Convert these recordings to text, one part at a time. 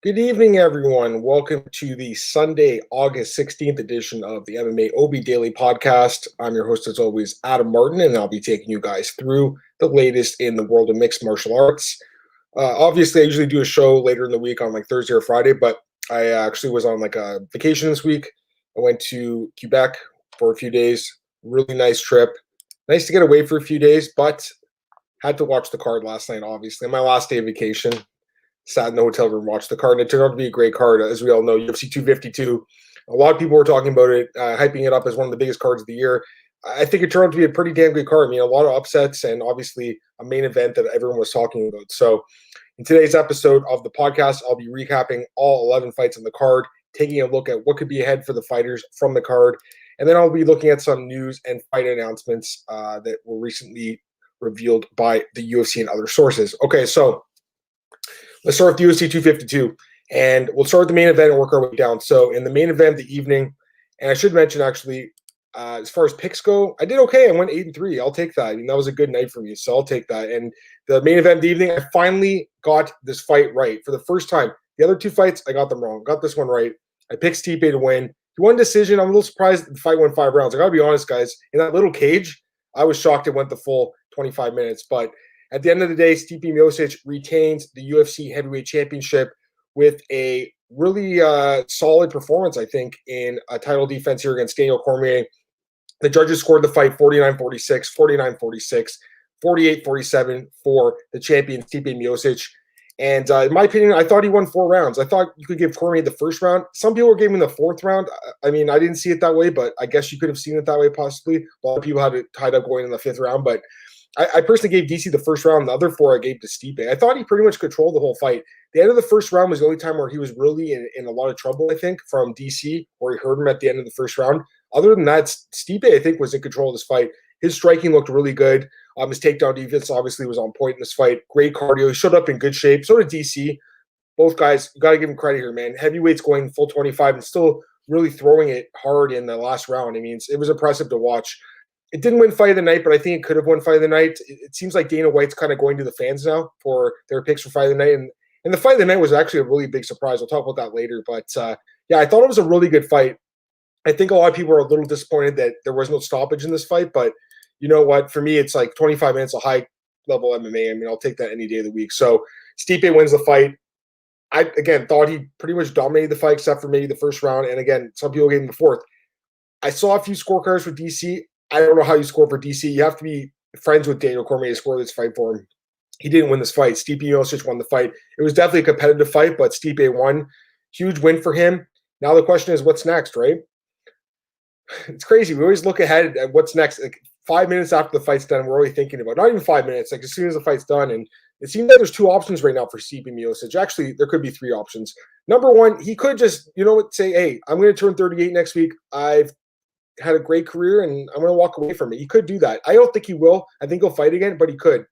Good evening, everyone. Welcome to the Sunday, August 16th edition of the MMAOB Daily Podcast. I'm your host, as always, Adam Martin, and I'll be taking you guys through the latest in the world of mixed martial arts. Obviously, I usually do a show later in the week on like Thursday or Friday, but I actually was on like a vacation this week. I went to Quebec for a few days. Really nice trip. Nice to get away for a few days, but had to watch the card last night, obviously. My last day of vacation. Sat in the hotel room, watched the card, and it turned out to be a great card. As we all know, UFC 252. A lot of people were talking about it, hyping it up as one of the biggest cards of the year. I think it turned out to be a pretty damn good card. I mean, a lot of upsets and obviously a main event that everyone was talking about. So, in today's episode of the podcast, I'll be recapping all 11 fights on the card, taking a look at what could be ahead for the fighters from the card, and then I'll be looking at some news and fight announcements that were recently revealed by the UFC and other sources. Okay, so let's start with the UFC 252, and we'll start with the main event and work our way down. So in the main event, the evening, and I should mention actually, as far as picks go, I did okay. I went 8-3. I'll take that. I mean, that was a good night for me, so I'll take that. And the main event of the evening, I finally got this fight right for the first time. The other two fights, I got them wrong. Got this one right. I picked Stipe to win. He won decision. I'm a little surprised the fight went 5 rounds. I gotta be honest, guys. In that little cage, I was shocked it went the full 25 minutes, but at the end of the day, Stipe Miocic retains the UFC heavyweight championship with a really solid performance, I think, in a title defense here against Daniel Cormier. The judges scored the fight 49-46, 49-46, 48-47 for the champion Stipe Miocic. And in my opinion, I thought he won 4 rounds. I thought you could give Cormier the first round. Some people were giving him the 4th round. I mean, I didn't see it that way, but I guess you could have seen it that way possibly. A lot of people had it tied up going in the 5th round, but I personally gave DC the first round. The other 4 I gave to Stipe. I thought he pretty much controlled the whole fight. The end of the first round was the only time where he was really in a lot of trouble, I think, from DC, where he hurt him at the end of the first round. Other than that, Stipe, I think, was in control of this fight. His striking looked really good. His takedown defense obviously was on point in this fight. Great cardio. He showed up in good shape. So did DC. Both guys, you got to give him credit here, man. Heavyweights going full 25 and still really throwing it hard in the last round. I mean, it was impressive to watch. It didn't win fight of the night, but I think it could have won fight of the night. It seems like Dana White's kind of going to the fans now for their picks for fight of the night. And the fight of the night was actually a really big surprise. We'll talk about that later. But yeah, I thought it was a really good fight. I think a lot of people are a little disappointed that there was no stoppage in this fight. But you know what? For me, it's like 25 minutes of high-level MMA. I mean, I'll take that any day of the week. So Stipe wins the fight. I, again, thought he pretty much dominated the fight except for maybe the first round. And again, some people gave him the 4th. I saw a few scorecards for DC. I don't know how you score for DC. You have to be friends with Daniel Cormier to score this fight for him. He didn't win this fight. Stipe Miocic won the fight. It was definitely a competitive fight, but Stipe won. Huge win for him. Now the question is, what's next, right? It's crazy. We always look ahead at what's next. Like 5 minutes after the fight's done, we're already thinking about, not even 5 minutes, like as soon as the fight's done. And it seems like there's 2 options right now for Stipe Miocic. Actually, there could be 3 options. Number one, he could just, say, hey, I'm going to turn 38 next week. I've had a great career and I'm going to walk away from it. He could do that. I don't think he will. I think he'll fight again, but he could.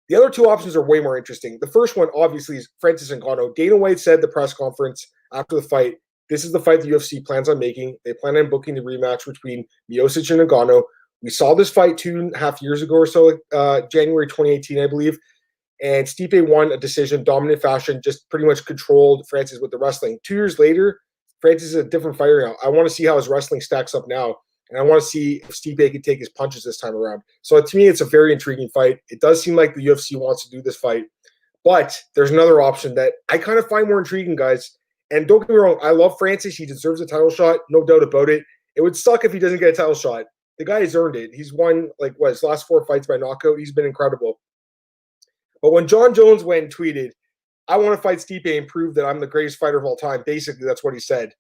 The other 2 options are way more interesting. The first one, obviously, is Francis Ngannou. Dana White said at the press conference after the fight, this is the fight the UFC plans on making. They plan on booking the rematch between Miocic and Ngannou. We saw this fight 2.5 years ago or so, January 2018, I believe. And Stipe won a decision, dominant fashion, just pretty much controlled Francis with the wrestling. 2 years later, Francis is a different fighter now. I want to see how his wrestling stacks up now. And I want to see if Stipe can take his punches this time around. So to me, it's a very intriguing fight. It does seem like the UFC wants to do this fight. But there's another option that I kind of find more intriguing, guys. And don't get me wrong, I love Francis. He deserves a title shot, no doubt about it. It would suck if he doesn't get a title shot. The guy has earned it. He's won, his last 4 fights by knockout. He's been incredible. But when John Jones went and tweeted, I want to fight Stipe and prove that I'm the greatest fighter of all time. Basically, that's what he said.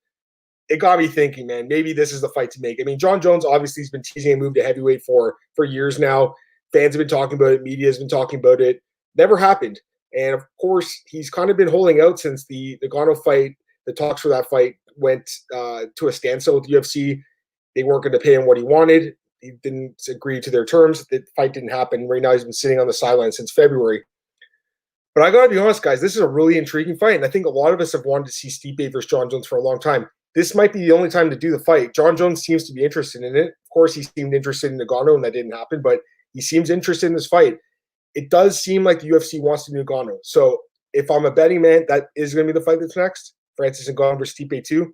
It got me thinking, man, maybe this is the fight to make. I mean, John Jones obviously has been teasing a move to heavyweight for years now. Fans have been talking about it. Media has been talking about it. Never happened. And, of course, he's kind of been holding out since the Ngannou fight. The talks for that fight went to a standstill with the UFC. They weren't going to pay him what he wanted. He didn't agree to their terms. The fight didn't happen. Right now he's been sitting on the sideline since February. But I got to be honest, guys, this is a really intriguing fight. And I think a lot of us have wanted to see Stipe versus John Jones for a long time. This might be the only time to do the fight. John Jones seems to be interested in it. Of course, he seemed interested in Ngannou, and that didn't happen. But he seems interested in this fight. It does seem like the UFC wants to do Ngannou. So if I'm a betting man, that is going to be the fight that's next. Francis Ngannou versus Stipe 2.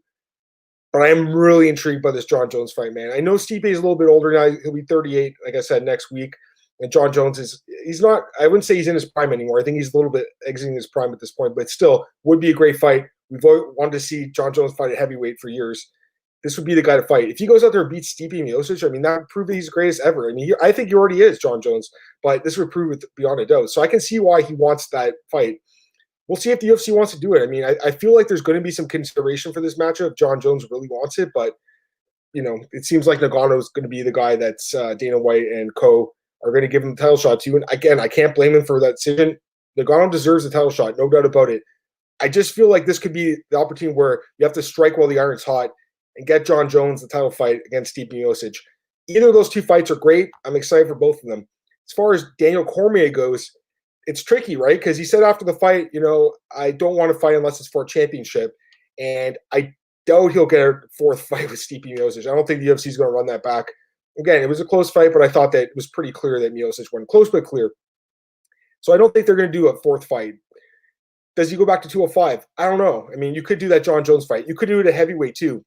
But I am really intrigued by this Jon Jones fight, man. I know Stipe is a little bit older now. He'll be 38, like I said, next week. And Jon Jones he's not, I wouldn't say he's in his prime anymore. I think he's a little bit exiting his prime at this point, but still would be a great fight. We've wanted to see Jon Jones fight at heavyweight for years. This would be the guy to fight. If he goes out there and beats Stipe Miocic, I mean, that would prove that he's the greatest ever. I mean, I think he already is, Jon Jones, but this would prove it beyond a doubt. So I can see why he wants that fight. We'll see if the UFC wants to do it. I mean, I feel like there's going to be some consideration for this matchup if Jon Jones really wants it, but, you know, it seems like Ngannou is going to be the guy that's Dana White and co. are going to give him the title shot to. And again, I can't blame him for that decision. Ngannou deserves the title shot, no doubt about it. I just feel like this could be the opportunity where you have to strike while the iron's hot and get Jon Jones the title fight against Stipe Miocic. Either of those two fights are great. I'm excited for both of them. As far as Daniel Cormier goes, it's tricky, right? Because he said after the fight, you know, I don't want to fight unless it's for a championship. And I doubt he'll get a fourth fight with Stipe Miocic. I don't think the UFC is going to run that back. Again, it was a close fight, but I thought that it was pretty clear that Miocic won. Close but clear. So I don't think they're going to do a fourth fight. Does he go back to 205? I don't know. I mean, you could do that Jon Jones fight. You could do it at heavyweight too.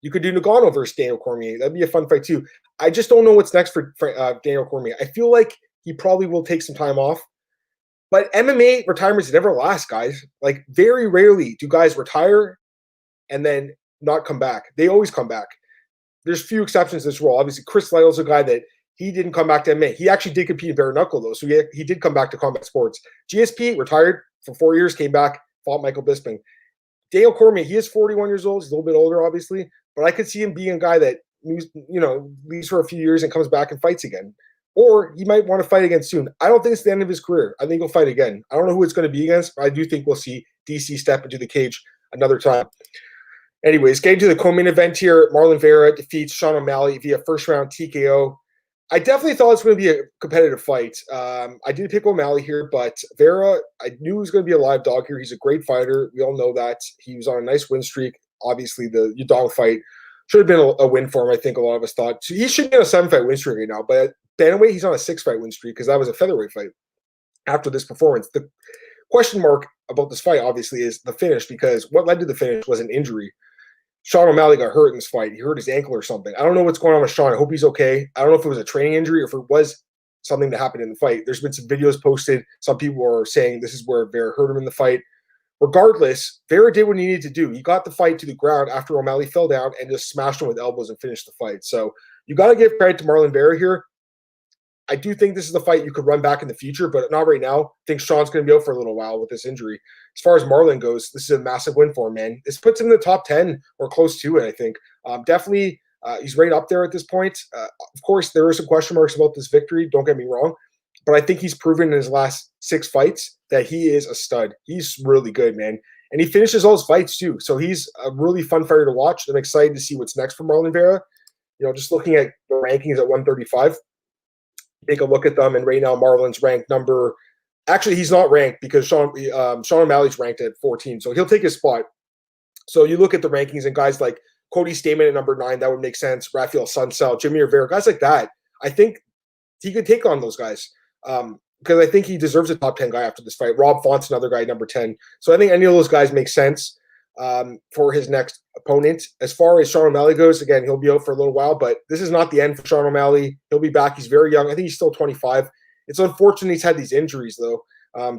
You could do Ngannou versus Daniel Cormier. That'd be a fun fight too. I just don't know what's next for Daniel Cormier. I feel like he probably will take some time off. But MMA retirements never last, guys. Like, very rarely do guys retire and then not come back. They always come back. There's few exceptions to this rule. Obviously, Chris Lytle's a guy that he didn't come back to MMA. He actually did compete in bare knuckle, though, so he did come back to combat sports. GSP retired for 4 years, came back, fought Michael Bisping. Daniel Cormier, he is 41 years old. He's a little bit older, obviously, but I could see him being a guy that, you know, leaves for a few years and comes back and fights again. Or he might want to fight again soon. I don't think it's the end of his career. I think he'll fight again. I don't know who it's going to be against, but I do think we'll see DC step into the cage another time. Anyways, getting to the co-main event here, Marlon Vera defeats Sean O'Malley via first-round TKO. I definitely thought it was going to be a competitive fight. I did pick O'Malley here, but Vera, I knew he was going to be a live dog here. He's a great fighter. We all know that. He was on a nice win streak. Obviously, the Yudong fight should have been a win for him, I think a lot of us thought. So he should be on a 7-fight win streak right now, but bantamweight, he's on a 6-fight win streak because that was a featherweight fight after this performance. The question mark about this fight, obviously, is the finish, because what led to the finish was an injury. Sean O'Malley got hurt in this fight. He hurt his ankle or something. I don't know what's going on with Sean. I hope he's okay. I don't know if it was a training injury or if it was something that happened in the fight. There's been some videos posted. Some people are saying this is where Vera hurt him in the fight. Regardless, Vera did what he needed to do. He got the fight to the ground after O'Malley fell down and just smashed him with elbows and finished the fight. So you got to give credit to Marlon Vera here. I do think this is the fight you could run back in the future, but not right now. I think Sean's going to be out for a little while with this injury. As far as Marlon goes, this is a massive win for him, man. This puts him in the top 10 or close to it, I think. Definitely, he's right up there at this point. Of course, there are some question marks about this victory. Don't get me wrong. But I think he's proven in his last 6 fights that he is a stud. He's really good, man. And he finishes all his fights, too. So he's a really fun fighter to watch. I'm excited to see what's next for Marlon Vera. You know, just looking at the rankings at 135. Take a look at them, and right now Marlon's ranked number. Actually, he's not ranked because Sean O'Malley's ranked at 14, so he'll take his spot. So you look at the rankings, and guys like Cody Stamen at number 9, that would make sense. Rafael Sunsal, Jimmy Rivera, guys like that. I think he could take on those guys because I think he deserves a top 10 guy after this fight. Rob Font's another guy, number 10. So I think any of those guys make sense for his next opponent. As far as Sean O'Malley goes, again, he'll be out for a little while, but this is not the end for Sean O'Malley. He'll be back. He's very young. I think he's still 25. It's unfortunate he's had these injuries, though,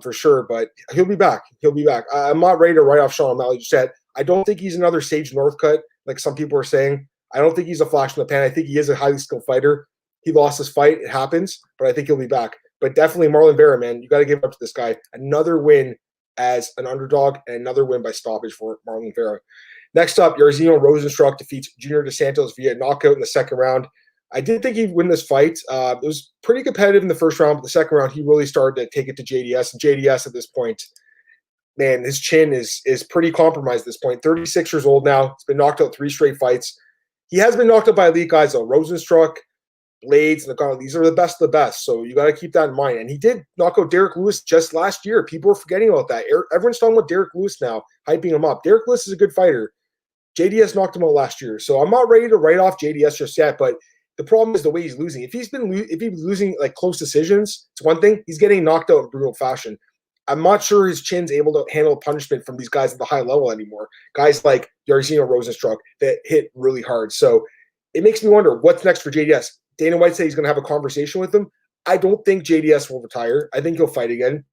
for sure, but he'll be back. He'll be back. I'm not ready to write off Sean O'Malley just yet. I don't think he's another Sage Northcutt, like some people are saying. I don't think he's a flash in the pan. I think he is a highly skilled fighter. He lost his fight. It happens, but I think he'll be back. But definitely Marlon Vera, man, you got to give it up to this guy. Another win as an underdog and another win by stoppage for Marlon Vera. Next up, Jairzinho Rozenstruik defeats Junior Dos Santos via knockout in the second round. I did think he'd win this fight. It was pretty competitive in the first round, but the second round, he really started to take it to JDS. And JDS at this point, man, his chin is pretty compromised at this point. 36 years old now. He's been knocked out 3 straight fights. He has been knocked out by elite guys, though. Rozenstruik, Blades, Nagano, these are the best of the best. So you got to keep that in mind. And he did knock out Derek Lewis just last year. People are forgetting about that. Everyone's talking about Derek Lewis now, hyping him up. Derek Lewis is a good fighter. JDS knocked him out last year. So I'm not ready to write off JDS just yet, but the problem is the way he's losing. If he's losing like close decisions, it's one thing. He's getting knocked out in brutal fashion. I'm not sure his chin's able to handle punishment from these guys at the high level anymore. Guys like Jairzinho Rozenstruik that hit really hard. So it makes me wonder what's next for JDS. Dana White said he's going to have a conversation with him. I don't think JDS will retire. I think he'll fight again.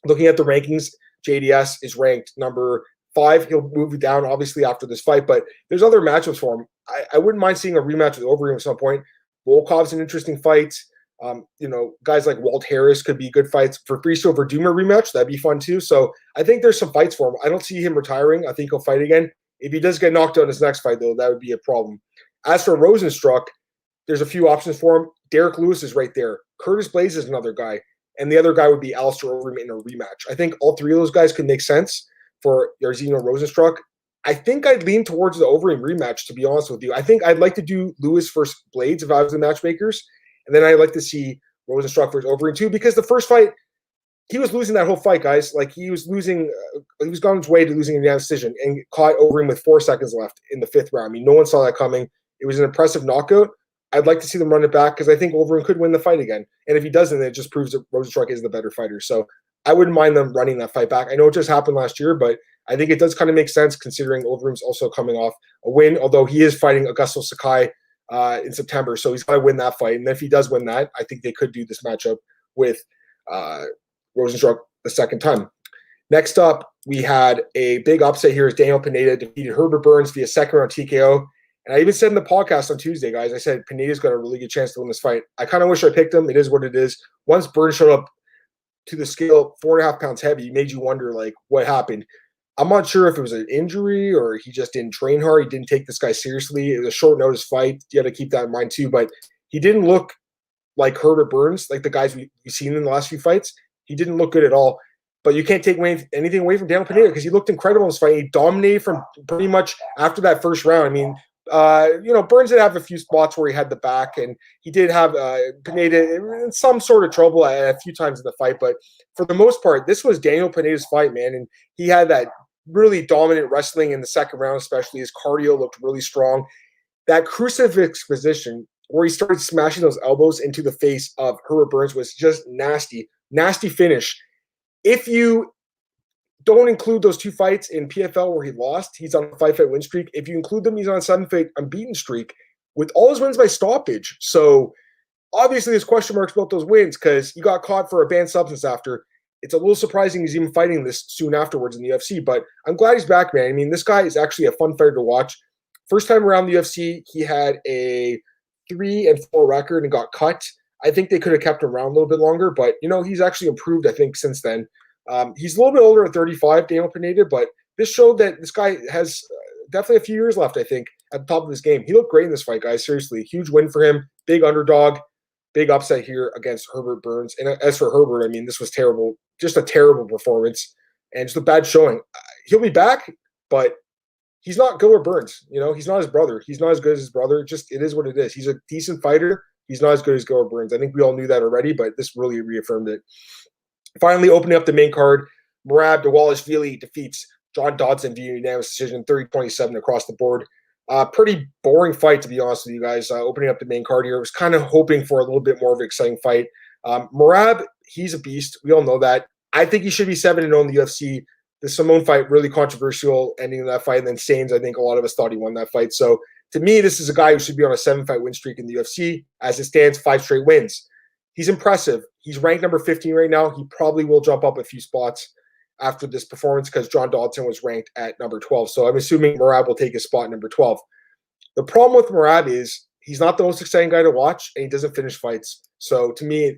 Looking at the rankings, JDS is ranked number 5. He'll move down, obviously, after this fight, but there's other matchups for him. I wouldn't mind seeing a rematch with Overeem at some point. Volkov's an interesting fight. Guys like Walt Harris could be good fights. For Friso Verduma rematch, that'd be fun too. So I think there's some fights for him. I don't see him retiring. I think he'll fight again. If he does get knocked out in his next fight, though, that would be a problem. As for Rozenstruik, there's a few options for him. Derek Lewis is right there. Curtis Blaydes is another guy. And the other guy would be Alistair Overeem in a rematch. I think all three of those guys could make sense for Jairzinho Rozenstruik. I think I'd lean towards the Overeem rematch, to be honest with you. I think I'd like to do Lewis versus Blaydes if I was the matchmakers. And then I'd like to see Rozenstruik versus Overeem too, because the first fight, he was losing that whole fight, guys. Like, he was losing, he was on his way to losing a unanimous decision and caught Overeem with 4 seconds left in the 5th round. I mean, no one saw that coming. It was an impressive knockout. I'd like to see them run it back because I think Overeem could win the fight again. And if he doesn't, it just proves that Rozenstruik is the better fighter. So I wouldn't mind them running that fight back. I know it just happened last year, but I think it does kind of make sense considering Overeem's also coming off a win, although he is fighting Augusto Sakai in September. So he's got to win that fight. And if he does win that, I think they could do this matchup with Rozenstruik the second time. Next up, we had a big upset here as Daniel Pineda defeated Herbert Burns via second round TKO. And I even said in the podcast on Tuesday, guys, I said Pineda's got a really good chance to win this fight. I kind of wish I picked him. It is what it is. Once Burns showed up to the scale 4.5 pounds heavy, it made you wonder, like, what happened. I'm not sure if it was an injury or he just didn't train hard. He didn't take this guy seriously. It was a short notice fight. You got to keep that in mind too. But he didn't look like Herbert Burns, like the guys we've seen in the last few fights. He didn't look good at all. But you can't take anything away from Daniel Pineda because he looked incredible in this fight. He dominated from pretty much after that first round. I mean, Burns did have a few spots where he had the back, and he did have Pineda in some sort of trouble a few times in the fight. But for the most part, this was Daniel Pineda's fight, man. And he had that really dominant wrestling in the second round, especially. His cardio looked really strong. That crucifix position where he started smashing those elbows into the face of Herbert Burns was just nasty. Nasty finish. If you don't include those 2 fights in PFL where he lost, he's on a 5-fight win streak. If you include them, he's on a 7-fight unbeaten streak with all his wins by stoppage. So obviously there's question marks about those wins because he got caught for a banned substance after. It's a little surprising he's even fighting this soon afterwards in the UFC, but I'm glad he's back, man. I mean, this guy is actually a fun fighter to watch. First time around the UFC, he had a 3-4 record and got cut. I think they could have kept him around a little bit longer, but, he's actually improved, I think, since then. He's a little bit older at 35, Daniel Pineda, but this showed that this guy has definitely a few years left, I think, at the top of his game. He looked great in this fight, guys. Seriously, huge win for him. Big underdog. Big upset here against Herbert Burns. And as for Herbert, I mean, this was terrible. Just a terrible performance and just a bad showing. He'll be back, but he's not Gilbert Burns. He's not his brother. He's not as good as his brother. Just, it is what it is. He's a decent fighter. He's not as good as Gilbert Burns. I think we all knew that already, but this really reaffirmed it. Finally, opening up the main card, Merab Dvalishvili defeats John Dodson via unanimous decision, 30-27 across the board. Pretty boring fight, to be honest with you guys. Opening up the main card here, I was kind of hoping for a little bit more of an exciting fight. Merab, he's a beast. We all know that. I think he should be 7-0 in the UFC. The Simone fight, really controversial ending of that fight. And then Sains, I think a lot of us thought he won that fight. So to me, this is a guy who should be on a 7-fight win streak in the UFC. As it stands, 5 straight wins. He's impressive. He's ranked number 15 right now. He probably will jump up a few spots after this performance because John Dodson was ranked at number 12. So I'm assuming Merab will take his spot number 12. The problem with Merab is he's not the most exciting guy to watch, and he doesn't finish fights. So to me,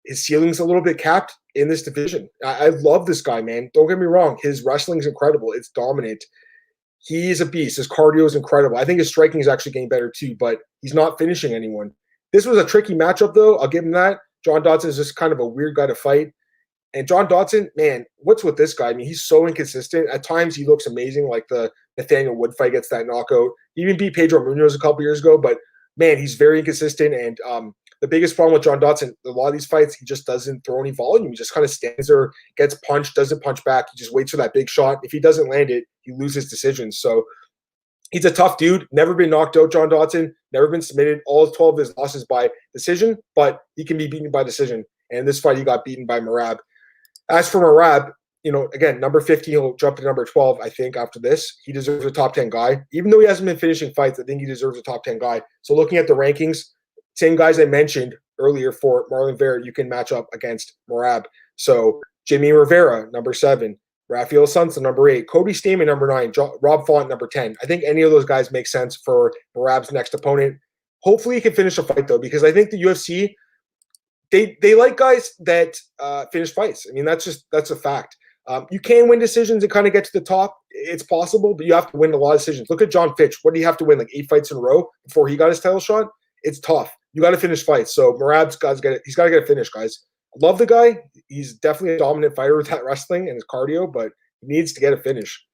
his ceiling's a little bit capped in this division. I love this guy, man. Don't get me wrong. His wrestling is incredible. It's dominant. He's a beast. His cardio is incredible. I think his striking is actually getting better too, but he's not finishing anyone. This was a tricky matchup, though. I'll give him that. John Dodson is just kind of a weird guy to fight. And John Dodson, man, what's with this guy? I mean, he's so inconsistent. At times, he looks amazing, like the Nathaniel Wood fight gets that knockout. He even beat Pedro Munoz a couple years ago, but, man, he's very inconsistent. And the biggest problem with John Dodson, a lot of these fights, he just doesn't throw any volume. He just kind of stands there, gets punched, doesn't punch back. He just waits for that big shot. If he doesn't land it, he loses decisions. So he's a tough dude. Never been knocked out, John Dodson. Never been submitted. All 12 of his losses by decision, but he can be beaten by decision. And in this fight, he got beaten by Merab. As for Merab, again, number 15, he'll jump to number 12, I think, after this. He deserves a top 10 guy. Even though he hasn't been finishing fights, I think he deserves a top 10 guy. So looking at the rankings, same guys I mentioned earlier for Marlon Vera, you can match up against Merab. So Jimmy Rivera, number 7. Rafael Sansa, number 8. Cody Stamen, number 9. Rob Font, number 10. I think any of those guys make sense for Merab's next opponent. Hopefully he can finish a fight, though, because I think the UFC, they like guys that finish fights. I mean, that's a fact. You can win decisions and kind of get to the top. It's possible, but you have to win a lot of decisions. Look at John Fitch. What do you have to win, like 8 fights in a row before he got his title shot? It's tough. You got to finish fights. So Merab's he's got to get a finish, guys. Love the guy. He's definitely a dominant fighter with that wrestling and his cardio, but he needs to get a finish.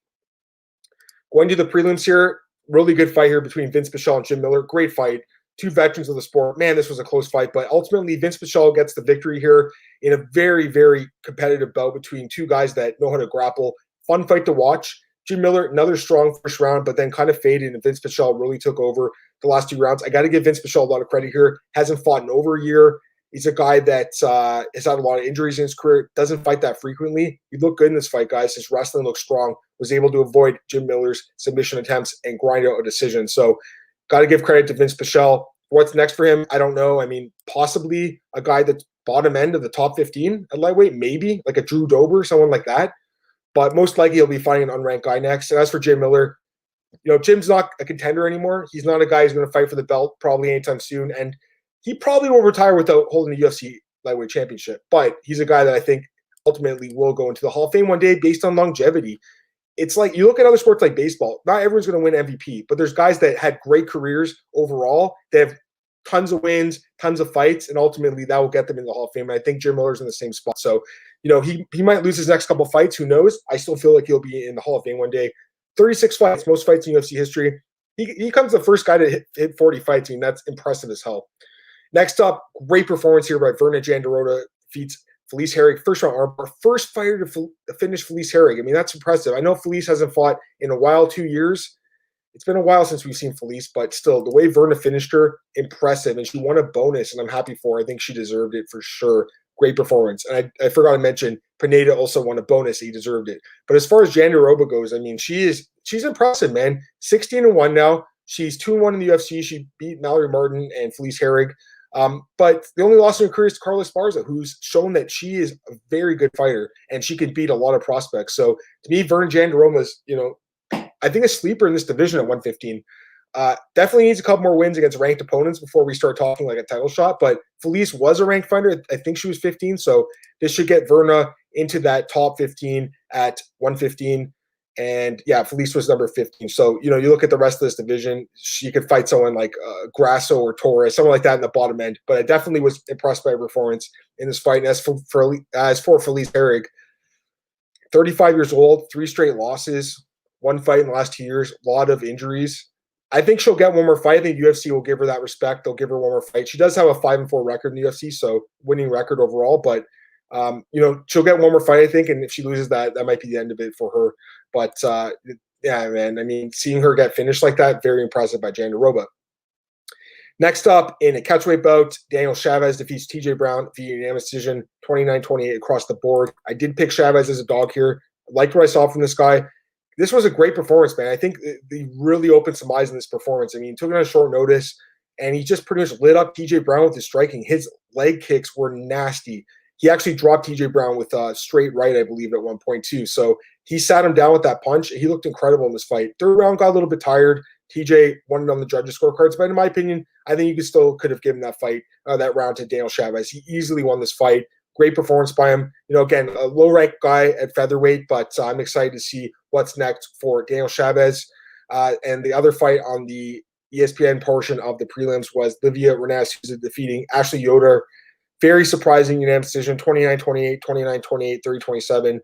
Going to the prelims here, really good fight here between Vince Pichel and Jim Miller. Great fight. 2 veterans of the sport. Man, this was a close fight, but ultimately Vince Pichel gets the victory here in a very, very competitive bout between 2 guys that know how to grapple. Fun fight to watch. Jim Miller, another strong first round, but then kind of faded, and Vince Pichel really took over the last 2 rounds. I got to give Vince Pichel a lot of credit here. Hasn't fought in over a year. He's a guy that has had a lot of injuries in his career. Doesn't fight that frequently. He looked good in this fight, guys. His wrestling looked strong. Was able to avoid Jim Miller's submission attempts and grind out a decision. So got to give credit to Vince Pichel. What's next for him? I don't know. I mean, possibly a guy that's bottom end of the top 15 at lightweight, maybe like a Drew Dober, someone like that. But most likely he'll be fighting an unranked guy next. And as for Jim Miller, Jim's not a contender anymore. He's not a guy who's going to fight for the belt probably anytime soon. And he probably will retire without holding the UFC lightweight championship. But he's a guy that I think ultimately will go into the Hall of Fame one day based on longevity. It's like you look at other sports like baseball, not everyone's going to win MVP, but there's guys that had great careers overall. They have tons of wins, tons of fights, and ultimately that will get them in the Hall of Fame. And I think Jim Miller's in the same spot. So, he might lose his next couple of fights. Who knows? I still feel like he'll be in the Hall of Fame one day. 36 fights, most fights in UFC history. He becomes the first guy to hit 40 fights. I mean, that's impressive as hell. Next up, great performance here by Virna Jandiroba, defeats Felice Herrig, first round armbar. First fighter to finish Felice Herrig. I mean, that's impressive. I know Felice hasn't fought in a while, 2 years. It's been a while since we've seen Felice, but still, the way Virna finished her, impressive. And she won a bonus, and I'm happy for her. I think she deserved it for sure. Great performance. And I forgot to mention, Pineda also won a bonus. He deserved it. But as far as Jandiroba goes, I mean, she's impressive, man. 16-1 now. She's 2-1 in the UFC. She beat Mallory Martin and Felice Herrig. But the only loss in her career is Carla Esparza, who's shown that she is a very good fighter and she can beat a lot of prospects. So to me, Virna Jandiroba is, I think a sleeper in this division at 115. Definitely needs a couple more wins against ranked opponents before we start talking like a title shot. But Felice was a ranked fighter. I think she was 15. So this should get Virna into that top 15 at 115. And yeah, Felice was number 15. So, you look at the rest of this division, she could fight someone like Grasso or Torres, someone like that in the bottom end. But I definitely was impressed by her performance in this fight. And as for Felice Herrig, 35 years old, 3 straight losses, 1 fight in the last 2 years, a lot of injuries. I think she'll get one more fight. I think UFC will give her that respect. They'll give her one more fight. She does have a 5-4 record in the UFC, so winning record overall. But she'll get one more fight, I think, and if she loses that might be the end of it for her. But yeah, man, I mean, seeing her get finished like that, very impressive by Jandiroba. Next up, in a catchweight bout, Daniel Chavez defeats TJ Brown via unanimous decision, 29-28 across the board. I did pick Chavez as a dog here. I liked what I saw from this guy. This was a great performance, man. I think he really opened some eyes in this performance. I mean, he took it on short notice, and he just pretty much lit up TJ Brown with his striking. His leg kicks were nasty. He actually dropped TJ Brown with a straight right, I believe, at one point too. So he sat him down with that punch. He looked incredible in this fight. Third round got a little bit tired. TJ won it on the judges' scorecards, but in my opinion, I think you could have given that fight, that round to Daniel Chavez. He easily won this fight. Great performance by him. Again, a low-ranked guy at featherweight, but I'm excited to see what's next for Daniel Chavez. And the other fight on the ESPN portion of the prelims was Livia Rennes, who's defeating Ashley Yoder. Very surprising unanimous decision, 29-28, 29-28, 30-27.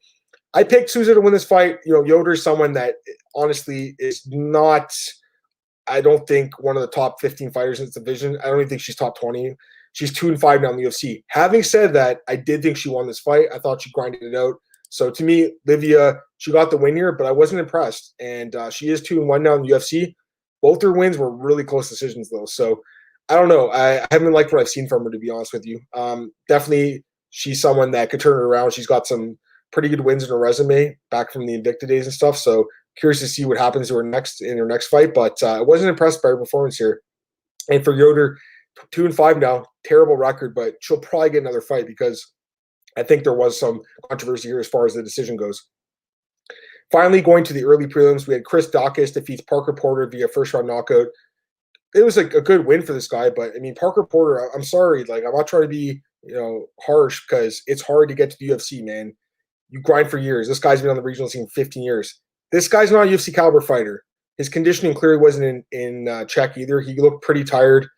I picked Souza to win this fight. Yoder is someone that honestly is not, I don't think, one of the top 15 fighters in this division. I don't even think she's top 20. She's 2-5 now in the UFC. Having said that, I did think she won this fight. I thought she grinded it out. So to me, Livia, she got the win here, but I wasn't impressed. And she is 2-1 now in the UFC. Both her wins were really close decisions, though. So I don't know. I haven't liked what I've seen from her, to be honest with you. Definitely, she's someone that could turn it around. She's got some pretty good wins in her resume back from the Invicta days and stuff. So curious to see what happens to her next in her next fight. But I wasn't impressed by her performance here. And for Yoder, 2-5 now, terrible record, but she'll probably get another fight because I think there was some controversy here as far as the decision goes. Finally, going to the early prelims, we had Chris Daukaus defeats Parker Porter via first-round knockout. It was a good win for this guy, but I mean, Parker Porter, I'm sorry, like I'm not trying to be, harsh because it's hard to get to the UFC, man. You grind for years. This guy's been on the regional scene for 15 years. This guy's not a UFC caliber fighter. His conditioning clearly wasn't in check either. He looked pretty tired,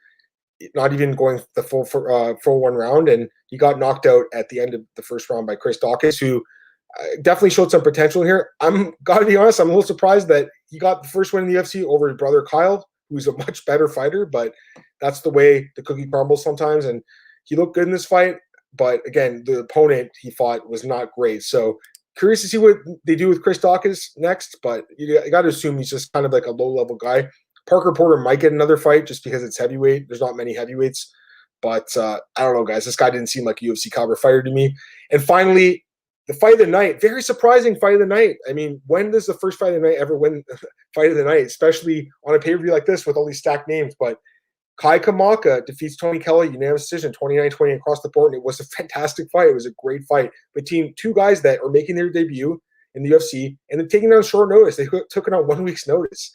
not even going the full one round, and he got knocked out at the end of the first round by Chris Daukaus, who definitely showed some potential here. I'm gotta be honest, I'm a little surprised that he got the first win in the UFC over his brother Kyle, who's a much better fighter, but that's the way the cookie crumbles sometimes. And he looked good in this fight, but again, the opponent he fought was not great. So curious to see what they do with Chris Daukaus next, but you got to assume he's just kind of like a low-level guy. Parker Porter might get another fight just because it's heavyweight. There's not many heavyweights, but I don't know, guys. This guy didn't seem like a UFC caliber fighter to me. And finally, the fight of the night, very surprising fight of the night. I mean, when does the first fight of the night ever win fight of the night, especially on a pay-per-view like this with all these stacked names? But Kai Kamaka defeats Tony Kelly, unanimous decision, 29-20 across the board. And it was a fantastic fight. It was a great fight between two guys that are making their debut in the UFC and then taking it on short notice. They took it on 1 week's notice.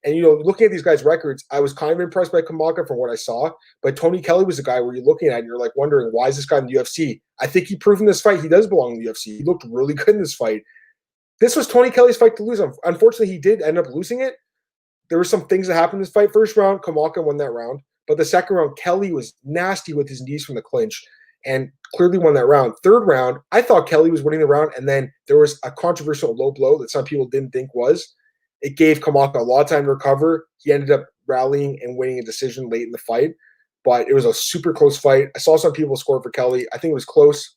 And, looking at these guys' records, I was kind of impressed by Kamaka from what I saw. But Tony Kelly was a guy where you're looking at it and you're like wondering, why is this guy in the UFC? I think he proved in this fight he does belong in the UFC. He looked really good in this fight. This was Tony Kelly's fight to lose. Unfortunately, he did end up losing it. There were some things that happened in this fight. First round, Kamaka won that round. But the second round, Kelly was nasty with his knees from the clinch and clearly won that round. Third round, I thought Kelly was winning the round, and then there was a controversial low blow that some people didn't think was. It gave Kamaka a lot of time to recover. He ended up rallying and winning a decision late in the fight, but it was a super close fight. I saw some people score for Kelly. I think it was close.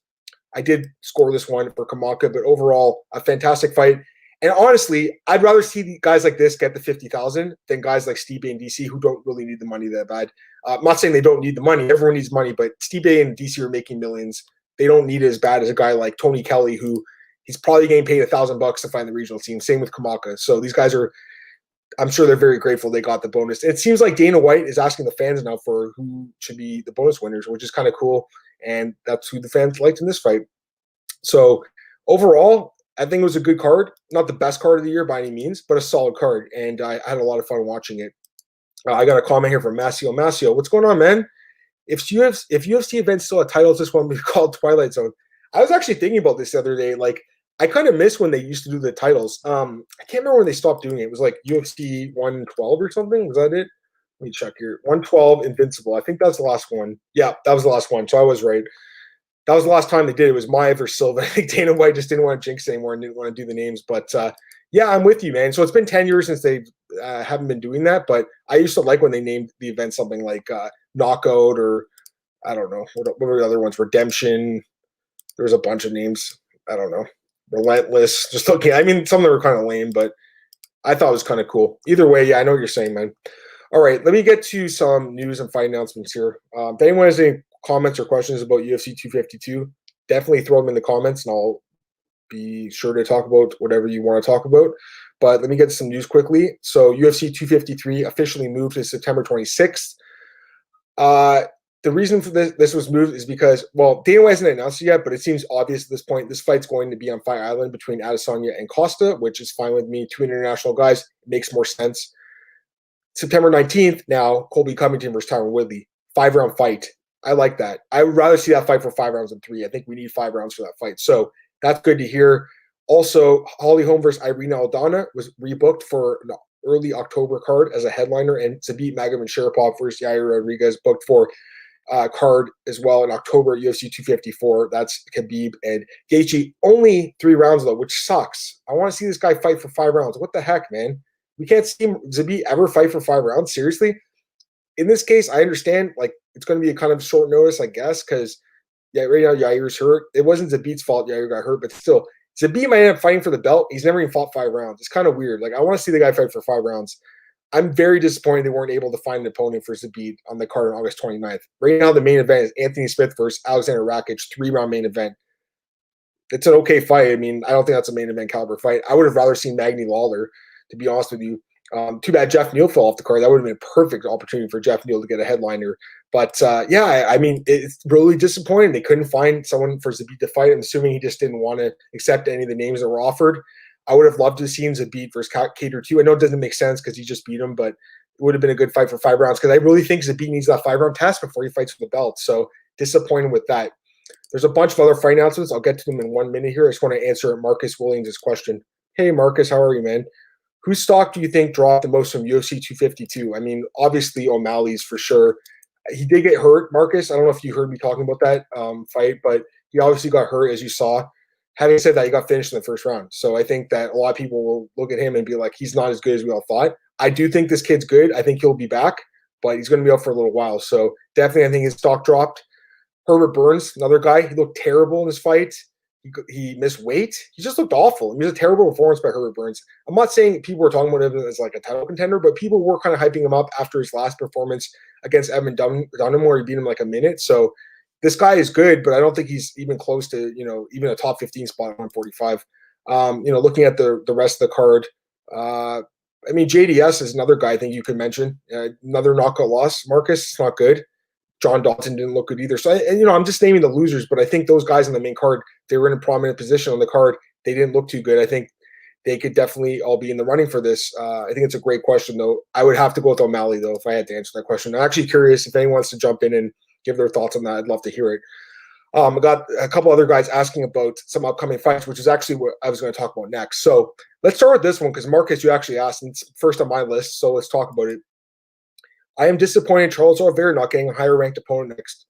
I did score this one for Kamaka, but overall, a fantastic fight. And honestly, I'd rather see guys like this get the 50,000 than guys like Stipe and DC who don't really need the money that bad. I'm not saying they don't need the money. Everyone needs money, but Stipe and DC are making millions. They don't need it as bad as a guy like Tony Kelly, who he's probably getting paid $1,000 to find the regional team. Same with Kamaka. So these guys are, I'm sure they're very grateful they got the bonus. It seems like Dana White is asking the fans now for who should be the bonus winners, which is kind of cool. And that's who the fans liked in this fight. So overall, I think it was a good card. Not the best card of the year by any means, but a solid card. And I had a lot of fun watching it. I got a comment here from Masio. Masio, what's going on, man? If UFC events still have titles, this one would be called Twilight Zone. I was actually thinking about this the other day. Like, I kind of miss when they used to do the titles. I can't remember when they stopped doing it. It was like UFC 112 or something. Was that it? Let me check here. 112 Invincible. I think that's the last one. Yeah, that was the last one. So I was right. That was the last time they did it. It was Maia versus Silva. I think Dana White just didn't want to jinx anymore and didn't want to do the names. But yeah, I'm with you, man. So it's been 10 years since they haven't been doing that. But I used to like when they named the event something like Knockout, or I don't know. What were the other ones? Redemption. There was a bunch of names. I don't know. Relentless. Just okay. I mean, some of them were kind of lame, but I thought it was kind of cool. Either way, yeah, I know what you're saying, man. All right, let me get to some news and fight announcements here. If anyone has any comments or questions about UFC 252, definitely throw them in the comments, and I'll be sure to talk about whatever you want to talk about. But let me get to some news quickly. So UFC 253 officially moved to September 26th. The reason for this was moved is because, well, Dana White hasn't announced it yet, but it seems obvious at this point. This fight's going to be on Fight Island between Adesanya and Costa, which is fine with me. Two international guys. It makes more sense. September 19th, now, Colby Covington versus Tyron Woodley. 5-round fight. I like that. I would rather see that fight for 5 rounds than 3. I think we need 5 rounds for that fight. So that's good to hear. Also, Holly Holm versus Irene Aldana was rebooked for an early October card as a headliner, and Zabit Magomedsharipov versus Yair Rodriguez booked for card as well in October at UFC 254. That's Khabib and Gaethje. Only 3 rounds, though, which sucks. I want to see this guy fight for 5 rounds. What the heck, man? We can't see Zabit ever fight for 5 rounds? Seriously? In this case, I understand, like, it's going to be a kind of short notice, I guess, because right now Yair's hurt. It wasn't Zabit's fault Yair got hurt, but still, Zabit might end up fighting for the belt. He's never even fought 5 rounds. It's kind of weird. Like, I want to see the guy fight for 5 rounds. I'm very disappointed they weren't able to find an opponent for Zabit on the card on August 29th. Right now, the main event is Anthony Smith versus Alexander Rakic, 3-round main event. it's an okay fight. I mean, I don't think that's a main event caliber fight. I would have rather seen Magny Lawler, to be honest with you. Too bad Jeff Neal fell off the card. That would have been a perfect opportunity for Jeff Neal to get a headliner. But yeah, I mean, it's really disappointing. They couldn't find someone for Zabit to fight. I'm assuming he just didn't want to accept any of the names that were offered. I would have loved to have seen Zabit versus Cater 2. I know it doesn't make sense because he just beat him, but it would have been a good fight for 5 rounds because I really think Zabit needs that 5-round test before he fights for the belt. So disappointed with that. There's a bunch of other fight announcements. I'll get to them in 1 minute here. I just want to answer Marcus Williams' question. Hey, Marcus, how are you, man? Whose stock do you think dropped the most from UFC 252? I mean, obviously O'Malley's for sure. He did get hurt, Marcus. I don't know if you heard me talking about that fight, but he obviously got hurt, as you saw. Having said that, he got finished in the first round. So I think that a lot of people will look at him and be like, he's not as good as we all thought. I do think this kid's good. I think he'll be back, but he's going to be out for a little while. So definitely I think his stock dropped. Herbert Burns, another guy, he looked terrible in his fight. He missed weight. He just looked awful. I mean, it was a terrible performance by Herbert Burns. I'm not saying people were talking about him as like a title contender, but people were kind of hyping him up after his last performance against Evan Dunham, where he beat him like a minute. So this guy is good, but I don't think he's even close to, even a top 15 spot at 145. Looking at the rest of the card, I mean, JDS is another guy I think you could mention. Another knockout loss. Marcus, it's not good. John Dalton didn't look good either. So, I'm just naming the losers, but I think those guys on the main card, they were in a prominent position on the card. They didn't look too good. I think they could definitely all be in the running for this. I think it's a great question, though. I would have to go with O'Malley, though, if I had to answer that question. I'm actually curious if anyone wants to jump in and give their thoughts on that. I'd love to hear it. I got a couple other guys asking about some upcoming fights, which is actually what I was going to talk about next. So let's start with this one because, Marcus, you actually asked, and it's first on my list, so let's talk about it. I am disappointed in Charles Oliveira not getting a higher-ranked opponent next.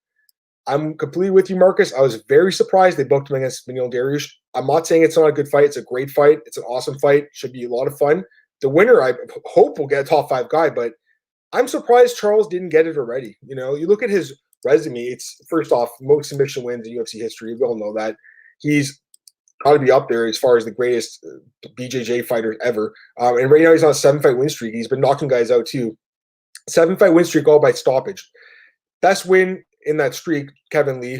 I'm completely with you, Marcus. I was very surprised they booked him against Beneil and Dariush. I'm not saying it's not a good fight. It's a great fight. It's an awesome fight. Should be a lot of fun. The winner, I hope, will get a top 5 guy, but I'm surprised Charles didn't get it already. You look at his resume. It's, first off, most submission wins in UFC history. We all know that. He's got to be up there as far as the greatest BJJ fighter ever. And right now he's on a 7-fight win streak. He's been knocking guys out too. 7-fight win streak all by stoppage. Best win in that streak, Kevin Lee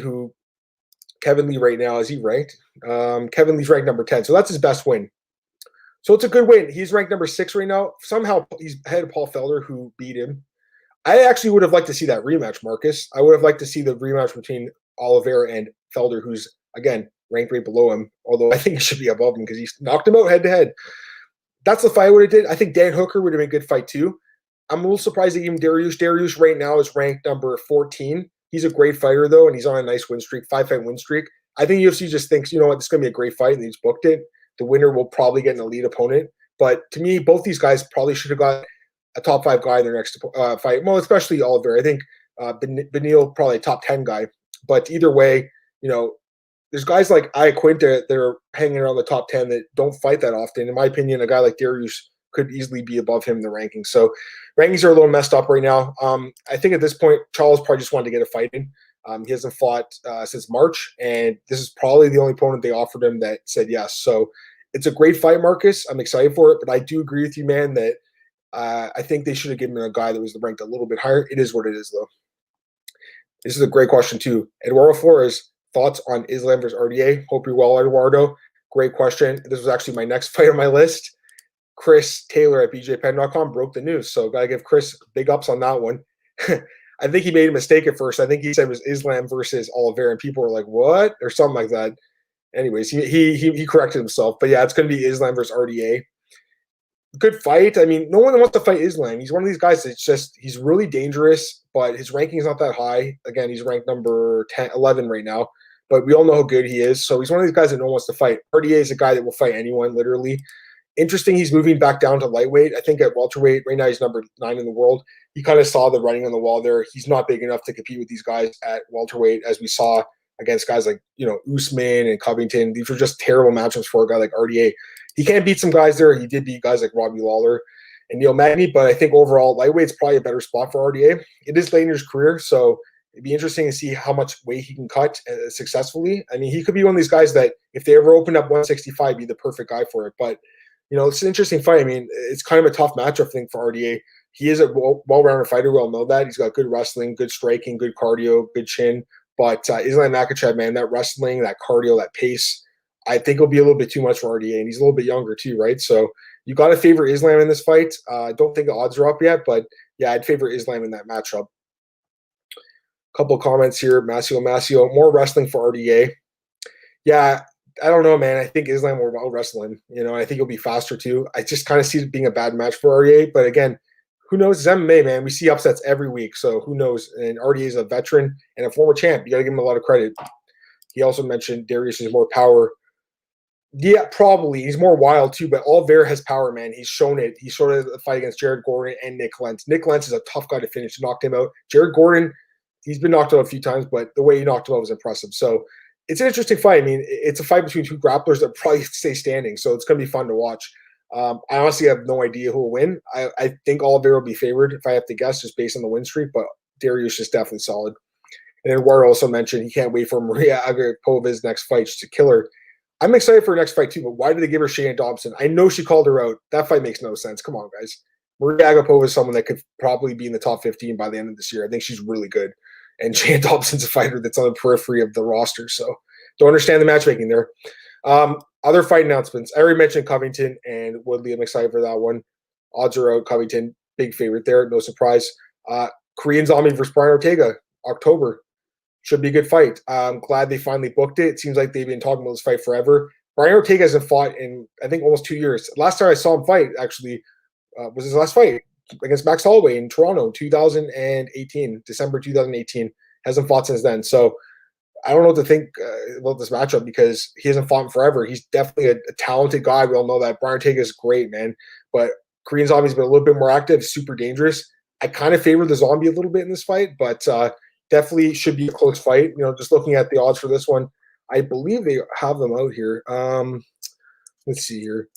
right now, is he ranked? Kevin Lee's ranked number 10. So that's his best win. So it's a good win. He's ranked number 6 right now. Somehow he's ahead of Paul Felder, who beat him. I actually would have liked to see that rematch, Marcus. I would have liked to see the rematch between Oliveira and Felder, who's, again, ranked right below him, although I think he should be above him because he's knocked him out head-to-head. That's the fight I would have did. I think Dan Hooker would have been a good fight too. I'm a little surprised that even Dariush. Dariush right now is ranked number 14. He's a great fighter, though, and he's on a nice win streak, 5-fight win streak. I think UFC just thinks, you know what, this is going to be a great fight, and they just booked it. The winner will probably get an elite opponent. But to me, both these guys probably should have got a top 5 guy in their next fight. Well, especially Oliver. I think Beneil probably a top 10 guy. But either way, there's guys like Iaquinta that are hanging around the top 10 that don't fight that often. In my opinion, a guy like Dariush could easily be above him in the rankings. So rankings are a little messed up right now. I think at this point, Charles probably just wanted to get a fight in. He hasn't fought since March, and this is probably the only opponent they offered him that said yes. So it's a great fight, Marcus. I'm excited for it, but I do agree with you, man, that I think they should have given him a guy that was ranked a little bit higher. It is what it is, though. This is a great question, too. Eduardo Flores, thoughts on Islam versus RDA? Hope you're well, Eduardo. Great question. This was actually my next fight on my list. Chris Taylor at bjpen.com broke the news, so got to give Chris big ups on that one. I think he made a mistake at first. I think he said it was Islam versus Oliveira, and people were like, what? Or something like that. Anyways, he corrected himself. But, yeah, it's going to be Islam versus RDA. Good fight. I mean, no one wants to fight Islam. He's one of these guys that's just – he's really dangerous, but his ranking is not that high. Again, he's ranked number 11 right now. But we all know how good he is. So he's one of these guys that no one wants to fight. RDA is a guy that will fight anyone, literally. Interesting, he's moving back down to lightweight. I think at welterweight, right now he's number 9 in the world. He kind of saw the writing on the wall there. He's not big enough to compete with these guys at welterweight, as we saw against guys like, Usman and Covington. These were just terrible matchups for a guy like RDA. He can't beat some guys there. He did beat guys like Robbie Lawler and Neil Magny, but I think overall lightweight's probably a better spot for RDA. It is late in his career, so it'd be interesting to see how much weight he can cut successfully. I mean, he could be one of these guys that if they ever opened up 165, be the perfect guy for it. But it's an interesting fight. I mean, it's kind of a tough matchup thing for RDA. He is a well-rounded fighter. We all know that. He's got good wrestling, good striking, good cardio, good chin. But Islam Makhachev, man, that wrestling, that cardio, that pace, I think it'll be a little bit too much for RDA, and he's a little bit younger too, right? So you got to favor Islam in this fight. I don't think the odds are up yet, but yeah, I'd favor Islam in that matchup. Couple comments here. Masio, more wrestling for RDA. Yeah, I don't know, man. I think Islam will out wrestle him. I think he'll be faster too. I just kind of see it being a bad match for RDA, but again, who knows? It's MMA, man. We see upsets every week, so who knows? And RDA is a veteran and a former champ. You got to give him a lot of credit. He also mentioned Dariush has more power. Yeah, probably. He's more wild too, but Oliveira has power, man. He's shown it. He showed it in the fight against Jared Gordon and Nick Lentz. Nick Lentz is a tough guy to finish. Knocked him out. Jared Gordon, he's been knocked out a few times, but the way he knocked him out was impressive. So it's an interesting fight. I mean, it's a fight between two grapplers that probably stay standing, so it's going to be fun to watch. I honestly have no idea who will win. I think Oliveira will be favored if I have to guess, just based on the win streak, but Dariush is definitely solid. And then Ward also mentioned he can't wait for Maria Agapova's next fight just to kill her. I'm excited for her next fight too, but why did they give her Shayna Dobson? I know she called her out. That fight makes no sense. Come on, guys. Maria Agapova is someone that could probably be in the top 15 by the end of this year. I think she's really good. And Shayna Dobson's a fighter that's on the periphery of the roster. So don't understand the matchmaking there. Other fight announcements. I already mentioned Covington and Woodley. I'm excited for that one. Odds are out. Covington, big favorite there. No surprise. Korean Zombie versus Brian Ortega, October. Should be a good fight. I'm glad they finally booked it. It seems like they've been talking about this fight forever. Brian Ortega hasn't fought in, I think, almost 2 years. Last time I saw him fight, actually, was his last fight against Max Holloway in Toronto, 2018, December 2018. Hasn't fought since then. So I don't know what to think about this matchup because he hasn't fought in forever. He's definitely a talented guy. We all know that. Brian Ortega is great, man. But Korean Zombie's been a little bit more active, super dangerous. I kind of favor the Zombie a little bit in this fight, but definitely should be a close fight. Just looking at the odds for this one, I believe they have them out here. Let's see here.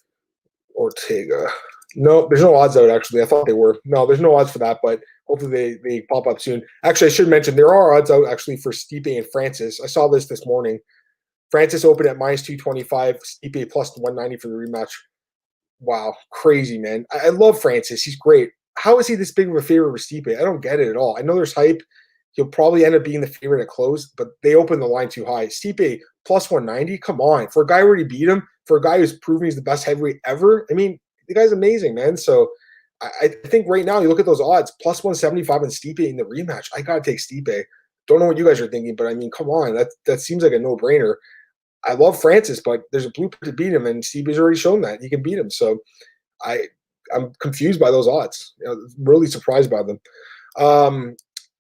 Ortega. No, there's no odds out, actually. I thought they were. No, there's no odds for that, but hopefully they pop up soon. Actually, I should mention there are odds out, actually, for Stipe and Francis. I saw this morning. Francis opened at minus 225, Stipe plus 190 for the rematch. Wow, crazy, man. I love Francis. He's great. How is he this big of a favorite with Stipe? I don't get it at all. I know there's hype. He'll probably end up being the favorite at close, but they opened the line too high. Stipe plus 190, come on. For a guy who already beat him, for a guy who's proven he's the best heavyweight ever, I mean, the guy's amazing, man. So I think right now, you look at those odds, plus 175 on Stipe in the rematch. I got to take Stipe. Don't know what you guys are thinking, but I mean, come on. That seems like a no-brainer. I love Francis, but there's a blueprint to beat him, and Stipe's already shown that. He can beat him. So I'm confused by those odds. Really surprised by them.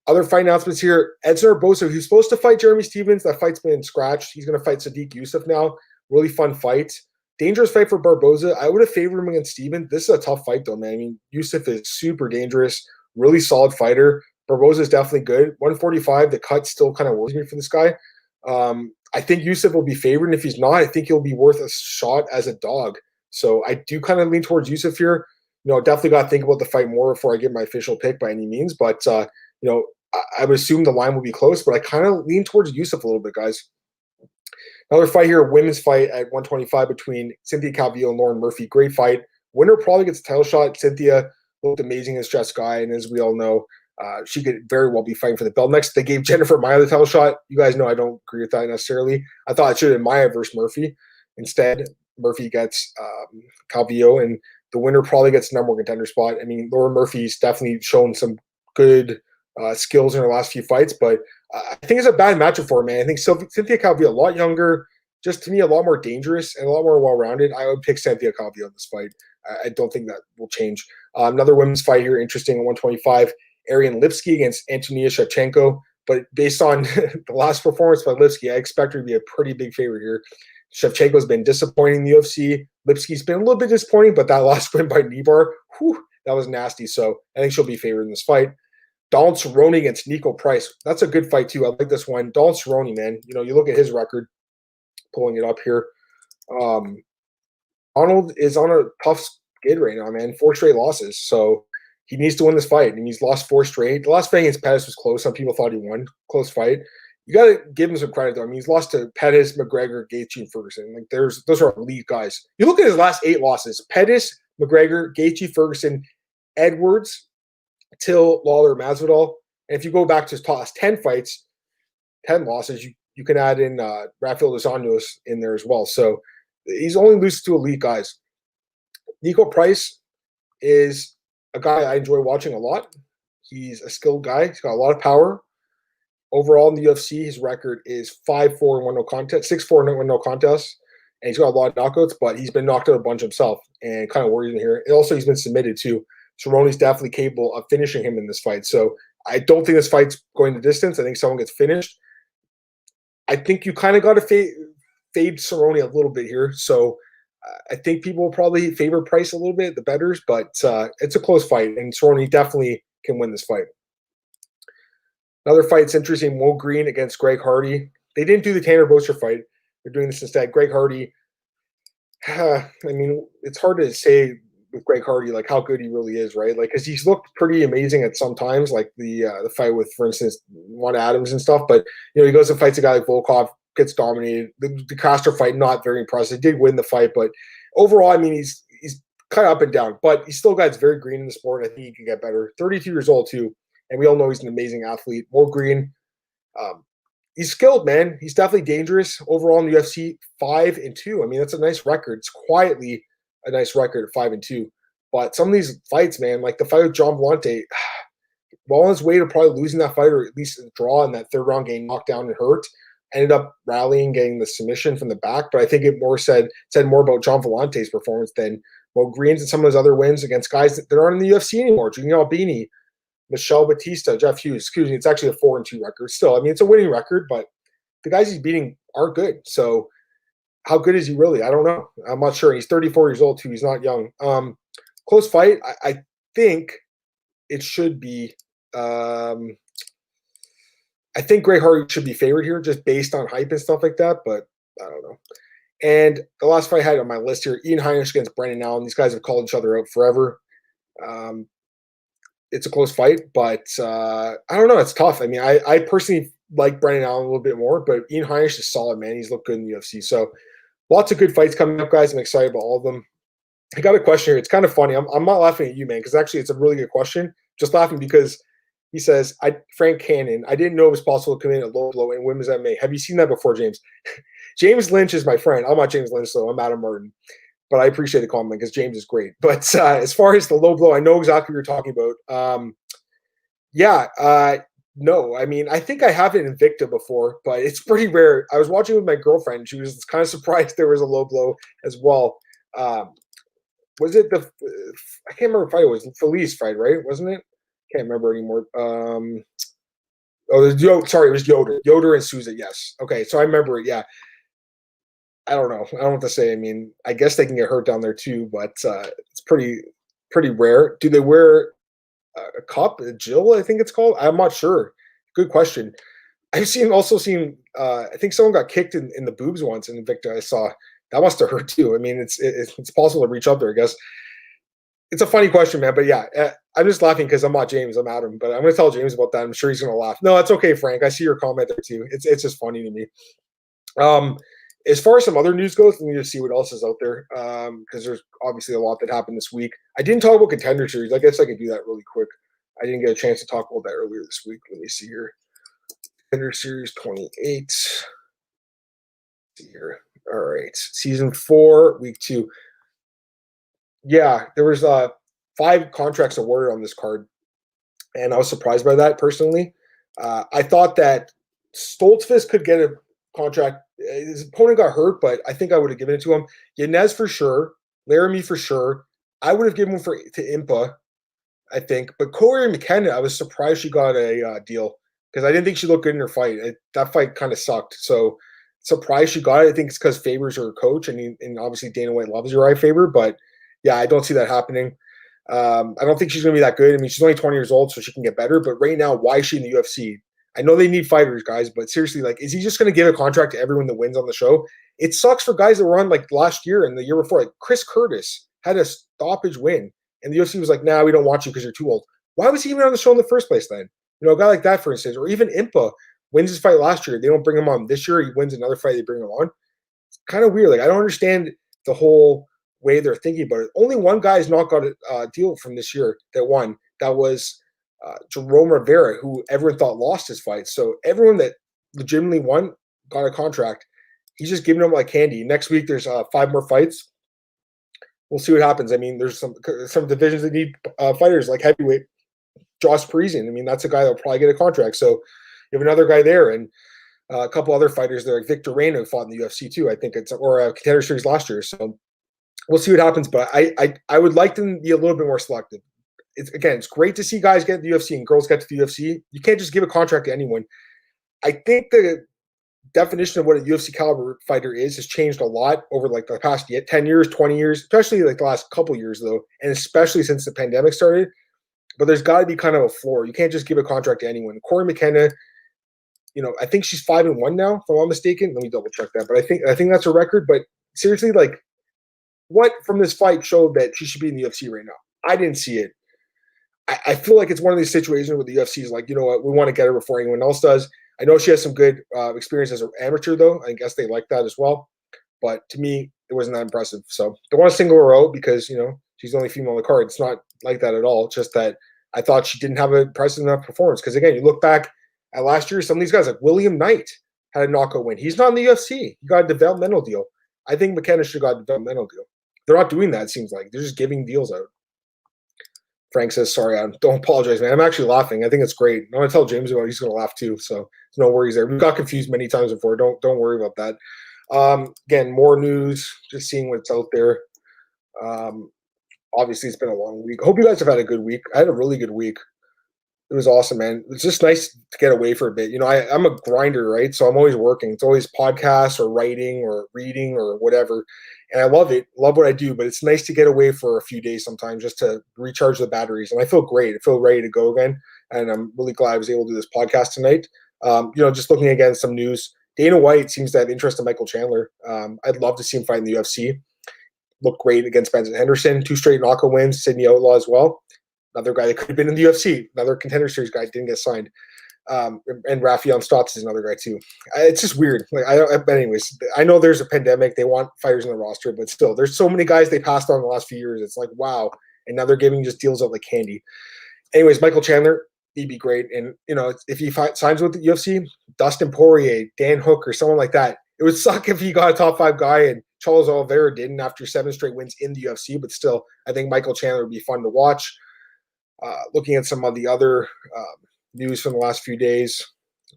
Other fight announcements here. Edson Barboza, he's supposed to fight Jeremy Stephens. That fight's been scratched. He's going to fight Sodiq Yusuff now. Really fun fight. Dangerous fight for Barboza. I would have favored him against Stephens. This is a tough fight, though, man. I mean, Yusuff is super dangerous. Really solid fighter. Barboza is definitely good. 145, the cut still kind of worries me for this guy. I think Yusuff will be favored, and if he's not, I think he'll be worth a shot as a dog. So I do kind of lean towards Yusuff here. Definitely got to think about the fight more before I give my official pick by any means. But, I would assume the line will be close, but I kind of lean towards Yusuff a little bit, guys. Another fight here, a women's fight at 125 between Cynthia Calvillo and Lauren Murphy. Great fight. Winner probably gets a title shot. Cynthia looked amazing as Jess Guy, and as we all know, she could very well be fighting for the belt next. They gave Jennifer Maia the title shot. You guys know I don't agree with that necessarily. I thought it should have been Maia versus Murphy. Instead, Murphy gets Calvillo, and the winner probably gets the number one contender spot. I mean, Lauren Murphy's definitely shown some good skills in her last few fights, but I think it's a bad matchup for her, man. I think Cynthia Calvillo, a lot younger, just to me, a lot more dangerous and a lot more well-rounded. I would pick Cynthia Calvillo in this fight. I don't think that will change. Another women's fight here, interesting, at 125. Ariane Lipski against Antonina Shevchenko. But based on the last performance by Lipski, I expect her to be a pretty big favorite here. Shevchenko's been disappointing in the UFC. Lipski's been a little bit disappointing, but that last win by Nibar, that was nasty. So I think she'll be favored in this fight. Donald Cerrone against Niko Price. That's a good fight, too. I like this one. Donald Cerrone, man. You look at his record. Pulling it up here. Donald is on a tough skid right now, man. 4 straight losses. So he needs to win this fight. And he's lost 4 straight. The last fight against Pettis was close. Some people thought he won. Close fight. You got to give him some credit, though. I mean, he's lost to Pettis, McGregor, Gaethje, and Ferguson. Like, those are elite guys. You look at his last 8 losses. Pettis, McGregor, Gaethje, Ferguson, Edwards, Till, Lawler, Masvidal. And if you go back to his last 10 fights, 10 losses, you can add in Rafael dos Anjos in there as well. So he's only losing to elite guys. Niko Price is a guy I enjoy watching a lot. He's a skilled guy. He's got a lot of power. Overall in the UFC, his record is 5-4 and 1 no contest, 6-4 and 1 no contest, and he's got a lot of knockouts, but he's been knocked out a bunch himself, and kind of worries me here. And also, he's been submitted too. Cerrone's definitely capable of finishing him in this fight. So I don't think this fight's going the distance. I think someone gets finished. I think you kind of got to fade Cerrone a little bit here. So I think people will probably favor Price a little bit, the bettors, but it's a close fight, and Cerrone definitely can win this fight. Another fight's interesting, Mo Green against Greg Hardy. They didn't do the Tanner Boser fight. They're doing this instead. Greg Hardy, I mean, it's hard to say with Greg Hardy, like, how good he really is, right? Like, because he's looked pretty amazing at some times, like the fight with, for instance, Juan Adams and stuff. But, you know, he goes and fights a guy like Volkov, gets dominated. The Castro fight, not very impressive. He did win the fight, but overall, I mean, he's kind of up and down. But he's still got very green in the sport, and I think he can get better. 32 years old, too. And we all know he's an amazing athlete. Mo Green, he's skilled, man. He's definitely dangerous. Overall in the UFC, 5-2. I mean, that's a nice record. It's quietly a nice record at 5-2. But some of these fights, man, like the fight with John Vellante, well on his way to probably losing that fight, or at least a draw in that third round, getting knocked down and hurt. Ended up rallying, getting the submission from the back. But I think it more said more about John Vellante's performance than Mo Green's and some of his other wins against guys that aren't in the UFC anymore. Junior Albini, Michelle Batista, Jeff Hughes, excuse me, it's actually a 4-2 record still. I mean, it's a winning record, but the guys he's beating aren't good. So how good is he really? I don't know. I'm not sure. He's 34 years old, too. He's not young. Close fight. I think it should be I think Greg Hardy should be favored here just based on hype and stuff like that, but I don't know. And the last fight I had on my list here, Ian Heinisch against Brendan Allen. These guys have called each other out forever. It's a close fight, but I don't know. It's tough. I mean, I personally like Brendan Allen a little bit more, but Ian Heinisch is solid, man. He's looked good in the UFC. So lots of good fights coming up, guys. I'm excited about all of them. I got a question here. It's kind of funny. I'm not laughing at you, man, because actually it's a really good question. Just laughing because he says, Frank Cannon, I didn't know it was possible to come in at low blow in women's MMA. Have you seen that before, James? James Lynch is my friend. I'm not James Lynch, though. I'm Adam Martin. But I appreciate the comment because James is great. But as far as the low blow, I know exactly what you're talking about. No. I mean, I think I have it in Invicta before, but it's pretty rare. I was watching with my girlfriend. She was kind of surprised there was a low blow as well. Was it I can't remember what fight it was. Felice fight, right? Wasn't it? Can't remember anymore. It was Yoder. Yoder and Souza, yes. Okay, so I remember it, yeah. I don't know. I don't know what to say. I mean, I guess they can get hurt down there too, but it's pretty rare. Do they wear a cup, a Jill, I think it's called? I'm not sure. Good question. I've also seen I think someone got kicked in the boobs once in Invicta. I saw that must have hurt too. I mean, it's possible to reach up there, I guess. It's a funny question, man. But yeah, I'm just laughing because I'm not James. I'm Adam. But I'm going to tell James about that. I'm sure he's going to laugh. No, that's okay, Frank. I see your comment there too. It's just funny to me. As far as some other news goes, let me just see what else is out there because there's obviously a lot that happened this week. I didn't talk about Contender Series. I guess I could do that really quick. I didn't get a chance to talk about that earlier this week. Let me see here. Contender Series 28. Let's see here. All right. Season 4, week 2. Yeah, there was 5 contracts awarded on this card, and I was surprised by that personally. I thought that Stoltzfus could get a contract. His opponent got hurt, but I think I would have given it to him. Yanez for sure, Laramie for sure. I would have given him to Impa, I think. But Corey McKenna, I was surprised she got a deal because I didn't think she looked good in her fight. That fight kind of sucked. So surprised she got it. I think it's because Faber's her coach, and obviously Dana White loves Uriah Faber, but yeah, I don't see that happening. I don't think she's going to be that good. I mean, she's only 20 years old, so she can get better. But right now, why is she in the UFC? I know they need fighters, guys, but seriously, like, is he just going to give a contract to everyone that wins on the show? It sucks for guys that were on like last year and the year before. Like Chris Curtis had a stoppage win, and the UFC was like, "Nah, we don't want you because you're too old." Why was he even on the show in the first place then? You know, a guy like that, for instance, or even Impa wins his fight last year. They don't bring him on this year. He wins another fight. They bring him on. It's kind of weird. Like, I don't understand the whole way they're thinking about it. Only one guy has not got a deal from this year that won. That was Jerome Rivera, who everyone thought lost his fight. So everyone that legitimately won got a contract. He's just giving them like candy. Next week, there's 5 more fights. We'll see what happens. I mean, there's some divisions that need fighters like heavyweight. Josh Parisian. I mean, that's a guy that'll probably get a contract. So you have another guy there, and a couple other fighters there, like Victor Reina, who fought in the UFC too. I think it's or Contender Series last year. So we'll see what happens. But I would like them to be a little bit more selective. It's great to see guys get to the UFC and girls get to the UFC. You can't just give a contract to anyone. I think the definition of what a UFC caliber fighter is has changed a lot over like the past 10 years, 20 years, especially like the last couple years though, and especially since the pandemic started. But there's got to be kind of a floor. You can't just give a contract to anyone. Corey McKenna, I think she's 5-1 now, if I'm not mistaken. Let me double check that. But I think that's a record. But seriously, like, what from this fight showed that she should be in the UFC right now? I didn't see it. I feel like it's one of these situations where the UFC is like, you know what, we want to get her before anyone else does. I know she has some good experience as an amateur, though. I guess they like that as well. But to me, it wasn't that impressive. So don't want to single her out because, she's the only female on the card. It's not like that at all. It's just that I thought she didn't have an impressive enough performance. Because, again, you look back at last year, some of these guys, like William Knight, had a knockout win. He's not in the UFC. He got a developmental deal. I think McKenna should have got a developmental deal. They're not doing that, it seems like. They're just giving deals out. Frank says, sorry, I don't apologize, man. I'm actually laughing. I think it's great. I'm going to tell James about it. He's going to laugh too. So there's no worries there. We've got confused many times before. Don't worry about that. Again, more news, just seeing what's out there. Obviously, it's been a long week. I hope you guys have had a good week. I had a really good week. It was awesome, man. It's just nice to get away for a bit. I'm a grinder, right? So I'm always working. It's always podcasts or writing or reading or whatever. And I love it, love what I do, but it's nice to get away for a few days sometimes just to recharge the batteries. And I feel great. I feel ready to go again. And I'm really glad I was able to do this podcast tonight. Just looking again, some news. Dana White seems to have interest in Michael Chandler. I'd love to see him fight in the UFC. Looked great against Benson Henderson. 2 straight knockout wins. Sydney Outlaw as well. Another guy that could have been in the UFC. Another Contender Series guy didn't get signed. And Rafael Stotts is another guy too. It's just weird. But anyways, I know there's a pandemic. They want fighters in the roster, but still, there's so many guys they passed on the last few years. It's like, wow. And now they're giving just deals out like candy. Anyways, Michael Chandler, he'd be great. And, if he signs with the UFC, Dustin Poirier, Dan Hooker, someone like that, it would suck if he got a top 5 guy and Charles Oliveira didn't after 7 straight wins in the UFC. But still, I think Michael Chandler would be fun to watch. Looking at some of the other news from the last few days.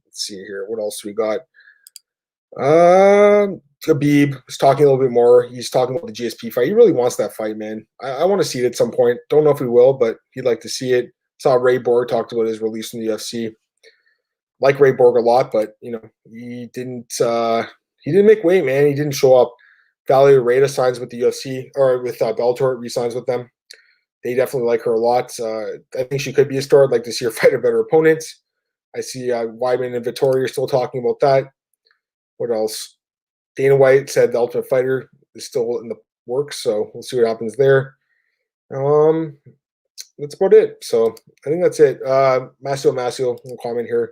Let's see here. What else we got? Khabib is talking a little bit more. He's talking about the GSP fight. He really wants that fight, man. I want to see it at some point. Don't know if we will, but he'd like to see it. Saw Ray Borg talked about his release from the UFC. Like Ray Borg a lot, but he didn't make weight, man. He didn't show up. Valerie Reda signs with the UFC or with Bellator, re-signs with them. They definitely like her a lot. I think she could be a star. I'd like to see her fight a better opponent. I see Weidman and Vittori are still talking about that. What else? Dana White said the Ultimate Fighter is still in the works, so we'll see what happens there. That's about it. So I think that's it. Masio, will comment here.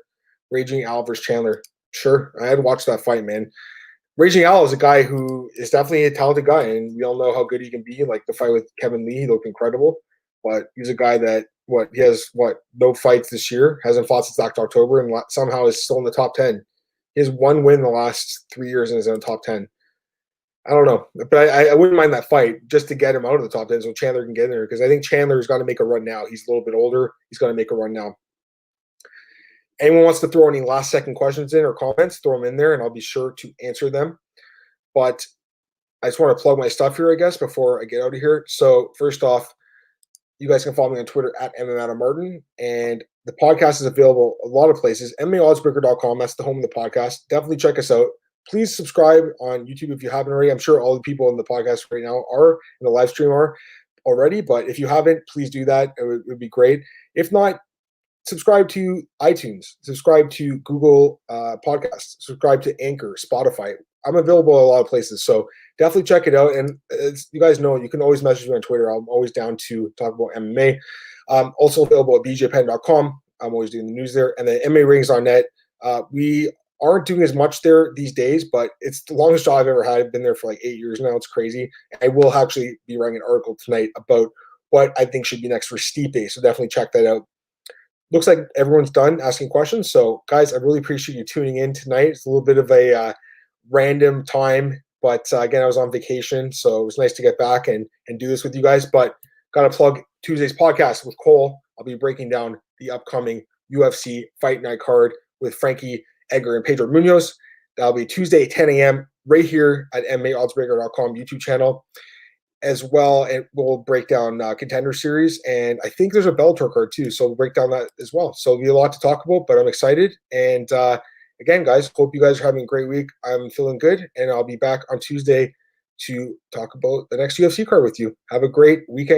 Raging Al versus Chandler. Sure, I had watched that fight, man. Raging Al is a guy who is definitely a talented guy, and we all know how good he can be. Like the fight with Kevin Lee, he looked incredible. But he's a guy that he has no fights this year, hasn't fought since October, and somehow is still in the top 10. He has 1 win in the last 3 years and is in the top 10. I don't know, but I wouldn't mind that fight just to get him out of the top 10 so Chandler can get in there, because I think Chandler's got to make a run now. He's a little bit older. He's got to make a run now. Anyone wants to throw any last-second questions in or comments, throw them in there, and I'll be sure to answer them. But I just want to plug my stuff here, I guess, before I get out of here. So first off, you guys can follow me on Twitter at MMAdammartin, and the podcast is available a lot of places. MMAOddsbreaker.com, that's the home of the podcast. Definitely check us out. Please subscribe on YouTube if you haven't already. I'm sure all the people in the podcast right now are, in the live stream are already, but if you haven't, please do that. It would be great. If not, subscribe to iTunes, subscribe to Google Podcasts, subscribe to Anchor, Spotify. I'm available a lot of places, so definitely check it out. And as you guys know, you can always message me on Twitter. I'm always down to talk about MMA. Also available at bjpen.com. I'm always doing the news there. And then MMARings.net. We aren't doing as much there these days, but it's the longest job I've ever had. I've been there for like 8 years now. It's crazy. I will actually be writing an article tonight about what I think should be next for Stipe, so definitely check that out. looks like everyone's done asking questions. So, guys, I really appreciate you tuning in tonight. It's a little bit of a random time, but again, I was on vacation, so it was nice to get back and do this with you guys. But got to plug Tuesday's podcast with Cole. I'll be breaking down the upcoming UFC Fight Night card with Frankie Edgar and Pedro Munoz. That'll be Tuesday, 10 a.m. right here at MMAOddsbreaker.com YouTube channel as well. And we'll break down Contender Series. And I think there's a Bellator card too, so we'll break down that as well. So it'll be a lot to talk about, but I'm excited. And again, guys, hope you guys are having a great week. I'm feeling good, and I'll be back on Tuesday to talk about the next UFC card with you. Have a great weekend.